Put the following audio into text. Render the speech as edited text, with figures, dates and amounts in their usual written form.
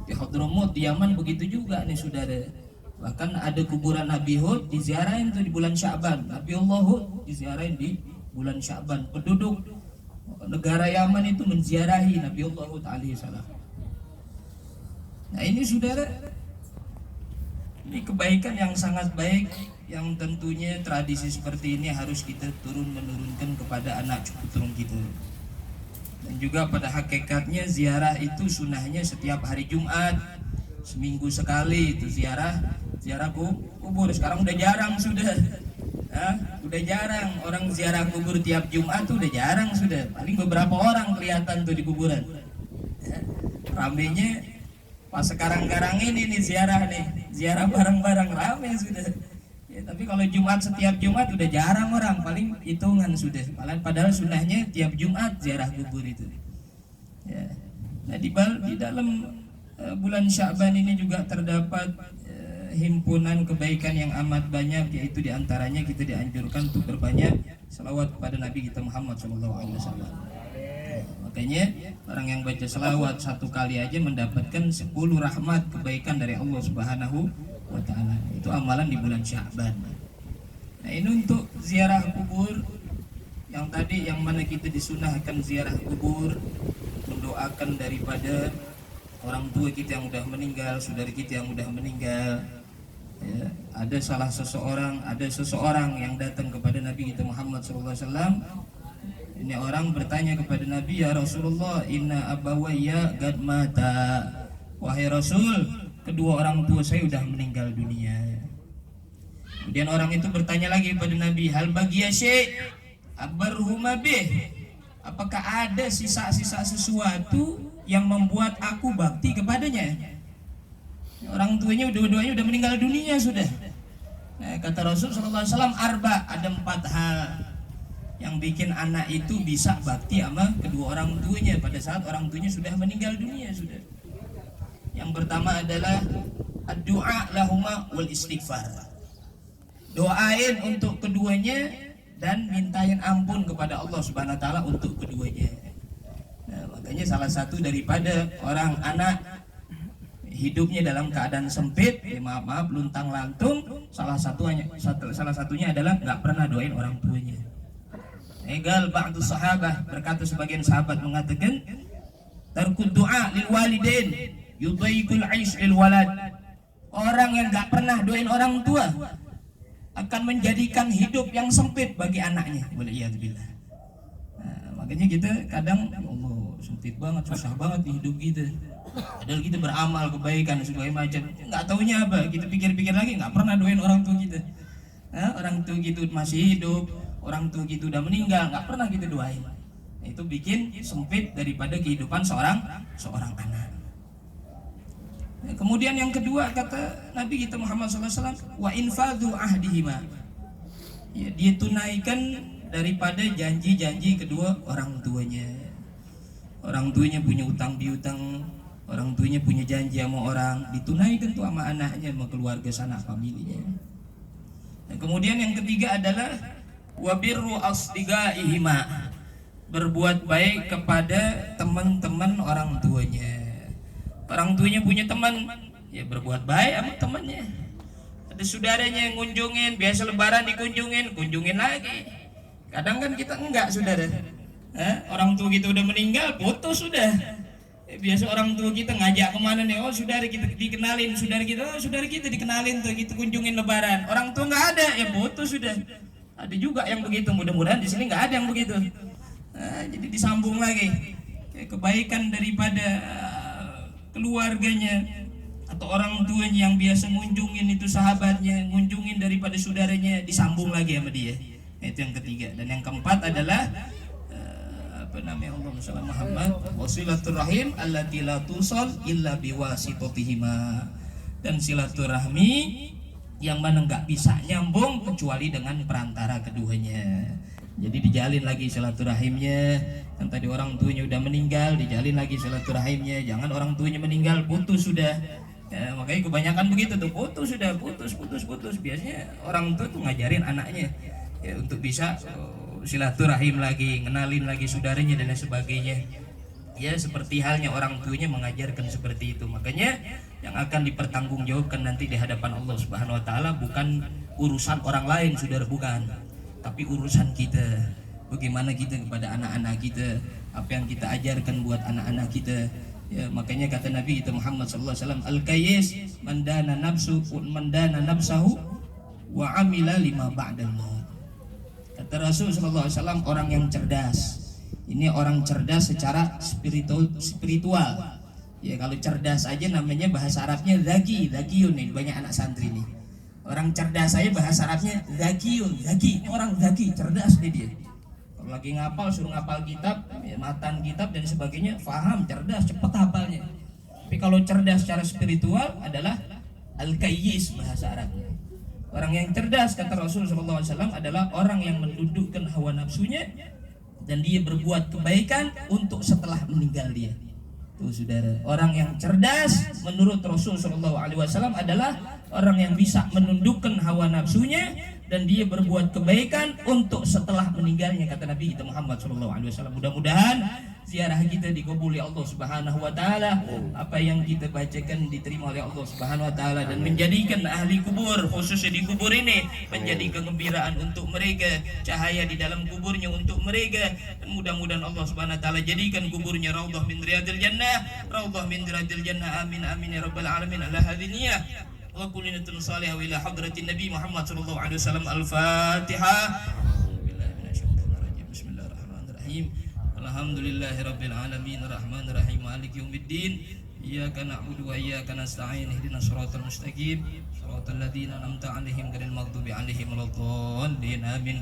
Di Hadramut di Yaman begitu juga nih saudara. Bahkan ada kuburan Nabi Hud diziarahin tuh di bulan Sya'ban. Nabi Allah Hud diziarahin di bulan Sya'ban. Penduduk negara Yaman itu menziarahi Nabi Allah Hud alaihissalam. Nah ini saudara, ini kebaikan yang sangat baik, yang tentunya tradisi seperti ini harus kita menurunkan kepada anak cucu turun kita. Dan juga pada hakikatnya ziarah itu sunnahnya setiap hari Jumat, seminggu sekali itu ziarah kubur. Sekarang udah jarang sudah, udah jarang orang ziarah kubur tiap Jumat tuh udah jarang sudah. Paling beberapa orang kelihatan tuh di kuburan. Ramenya pas sekarang ini nih ziarah bareng-bareng rame sudah. Ya, tapi kalau Jumat setiap Jumat udah jarang orang, paling hitungan sudah. Padahal sunnahnya tiap Jumat ziarah kubur itu. Ya. Nah di dalam bulan Sya'ban ini juga terdapat himpunan kebaikan yang amat banyak, yaitu diantaranya kita dianjurkan untuk berbanyak selawat kepada Nabi kita Muhammad SAW. Makanya orang yang baca selawat satu kali aja mendapatkan 10 rahmat kebaikan dari Allah Subhanahu wa ta'ala. Itu amalan di bulan Sya'ban. Nah ini untuk ziarah kubur yang tadi, yang mana kita disunahkan ziarah kubur, mendoakan daripada orang tua kita yang udah meninggal, saudara kita yang udah meninggal. Ya, ada seseorang yang datang kepada Nabi kita Muhammad SAW. Ini orang bertanya kepada Nabi, ya Rasulullah, inna abawayya qad mata. Wahai Rasul, kedua orang tua saya sudah meninggal dunia. Kemudian orang itu bertanya lagi kepada Nabi, hal bagiya syai' abarhuma bih. Apakah ada sisa-sisa sesuatu yang membuat aku bakti kepadanya? Orang tuanya dua-duanya udah meninggal dunia sudah. Nah, kata Rasul SAW, arba, ada 4 hal yang bikin anak itu bisa bakti sama kedua orang tuanya pada saat orang tuanya sudah meninggal dunia sudah. Yang pertama adalah ad-du'a lahuma wal istighfar. Doain untuk keduanya dan mintain ampun kepada Allah Subhanahu wa taala untuk keduanya. Nah, makanya salah satu daripada orang anak hidupnya dalam keadaan sempit, maaf luntang lantung, salah satunya adalah nggak pernah doain orang tuanya. Egal ba'du sahabah, berkata sebagian sahabat mengatakan, tarkud du'a lil walidain yudayikul aish lil walad. Orang yang nggak pernah doain orang tua akan menjadikan hidup yang sempit bagi anaknya. Waliyadzubillah. Nah, makanya kita kadang, ya Allah, sempit banget, susah banget di hidup kita. Padahal kita beramal kebaikan segala macam, nggak taunya apa, kita pikir-pikir lagi nggak pernah doain orang tua kita. Nah, orang tua kita masih hidup, orang tua kita udah meninggal, nggak pernah kita doain. Itu bikin sempit daripada kehidupan seorang anak. Nah, kemudian yang kedua kata Nabi kita Muhammad SAW, wa infadhu ahdihima. Ya, dia tunaikan daripada janji-janji kedua orang tuanya. Orang tuanya punya utang piutang, orang tuanya punya janji sama orang, ditunaikan tuh sama anaknya, sama keluarga sanak familinya. Nah, kemudian yang ketiga adalah wabirru asdigaihima, berbuat baik kepada teman-teman orang tuanya. Orang tuanya punya teman, ya berbuat baik sama temannya. Ada saudaranya yang ngunjungin, biasa lebaran kunjungin lagi. Kadang kan kita enggak, saudara. Orang tua kita udah meninggal, putus sudah. Biasa orang tua kita ngajak kemana nih? Oh saudara kita dikenalin, saudara kita dikenalin tuh, kita kunjungin lebaran. Orang tua nggak ada, ya putus sudah. Ada juga yang begitu, mudah-mudahan di sini nggak ada yang begitu. Jadi disambung lagi. Kebaikan daripada keluarganya atau orang tuanya yang biasa ngunjungin itu sahabatnya, ngunjungin daripada saudaranya, disambung lagi sama dia. Itu yang ketiga. Dan yang keempat adalah Allahumma shalli Muhammad wasilaturrahim allati la tusal illa biwasitotihima, dan silaturahmi yang mana nggak bisa nyambung kecuali dengan perantara keduanya. Jadi dijalin lagi silaturahimnya. Yang tadi orang tuanya udah meninggal, dijalin lagi silaturahimnya. Jangan orang tuanya meninggal putus sudah. Ya, makanya kebanyakan begitu tuh, putus. Biasanya orang tua tuh ngajarin anaknya ya untuk bisa silaturahim lagi, ngenalin lagi saudaranya dan lain sebagainya. Ya seperti halnya orang tuanya mengajarkan seperti itu. Makanya yang akan dipertanggungjawabkan nanti di hadapan Allah Subhanahu wa taala bukan urusan orang lain, Saudara, bukan. Tapi urusan kita. Bagaimana kita kepada anak-anak kita, apa yang kita ajarkan buat anak-anak kita. Ya, makanya kata Nabi kita Muhammad sallallahu alaihi wasallam, al-qayyis mandana nafsahu wa amila lima ba'dal maut. Kata Rasul sallallahu alaihi wasallam, orang yang cerdas. Ini orang cerdas secara spiritual. Ya kalau cerdas aja namanya bahasa Arabnya zakiyun nih, banyak anak santri nih. Orang cerdas saya bahasa Arabnya zakiyun, zaki. Ini orang zaki, cerdas nih dia. Kalau lagi ngapal suruh ngapal kitab, ya, matan kitab dan sebagainya, faham, cerdas, cepat hafalnya. Tapi kalau cerdas secara spiritual adalah al-qayyis bahasa Arabnya. Orang yang cerdas kata Rasul sallallahu alaihi wasallam adalah orang yang mendudukkan hawa nafsunya dan dia berbuat kebaikan untuk setelah meninggal dia. Tuh saudara, orang yang cerdas menurut Rasul sallallahu alaihi wasallam adalah orang yang bisa menundukkan hawa nafsunya dan dia berbuat kebaikan untuk setelah meninggalnya, kata Nabi kita Muhammad sallallahu alaihi wasallam. Mudah-mudahan ziarah kita dikabuli Allah Subhanahu wa taala, apa yang kita bacakan diterima oleh Allah Subhanahu wa taala dan menjadikan ahli kubur khususnya di kubur ini menjadi kegembiraan untuk mereka, cahaya di dalam kuburnya untuk mereka, dan mudah-mudahan Allah Subhanahu wa taala jadikan kuburnya raudhah min riyadil jannah, raudhah min riyadil jannah, amin amin ya rabbal alamin. Ala hadhihi wa kullinatun salihah ila hadratin Nabi Muhammad sallallahu alaihi wasallam. Al-Fatihah. Bismillahirrahmanirrahim. Alhamdulillahirabbil alamin arrahmanir rahim maliki yaumiddin iyyaka na'budu wa iyyaka nasta'in ihdinas siratal mustaqim siratal ladzina an'amta 'alaihim ghairil maghdubi 'alaihim waladdallin amin.